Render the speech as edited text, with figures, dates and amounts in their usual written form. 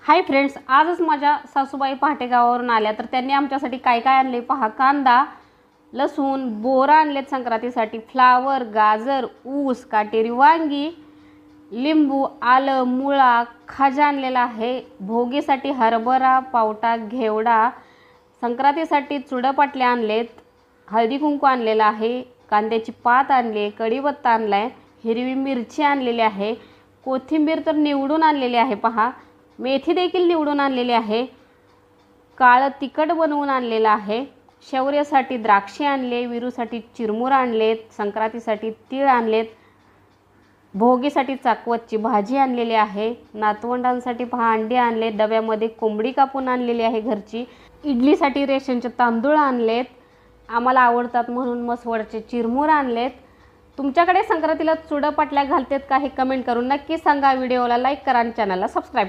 Hi friends, आजच माझ्या सासूबाई पहाटे गावावरून आल्या तर त्यांनी आमच्यासाठी काय काय आणले पहा. कांदा, लसूण, बोरं आणलेत संक्रांतीसाठी, फ्लावर, गाजर, ऊस, काटेरी वांगी, लिंबू, आलं, मुळा, खाजा आणलेला आहे. भोगीसाठी हरभरा, पावटा, घेवडा, संक्रांतीसाठी चुडपाटले आणलेत, हळदी कुंकू आणलेला आहे, कांद्याची पात आणली, कढीपत्ता आणलाय, हिरवी मिरची आणलेली आहे, कोथिंबीर तर निवडून आणलेली आहे पहा, मेथी देखील निवडून आणलेली आहे, काळं तिखट बनवून आणलेलं आहे, शौर्यासाठी द्राक्षे आणले, विरूसाठी चिरमुर आणलेत, संक्रांतीसाठी तीळ आणलेत, भोगीसाठी चाकवतची भाजी आणलेली आहे, नातवंडांसाठी पहा अंडी आणले, डब्यामध्ये कोंबडी कापून आणलेली आहे घरची, इडलीसाठी रेशनचे तांदूळ आणलेत, आम्हाला आवडतात म्हणून मसवडचे चिरमुर आणलेत. तुमच्याकडे संक्रांतीला चुडपाटल्या घालतात का हे कमेंट करून नक्की सांगा. व्हिडिओला लाईक करा आणि चॅनलला सबस्क्राईब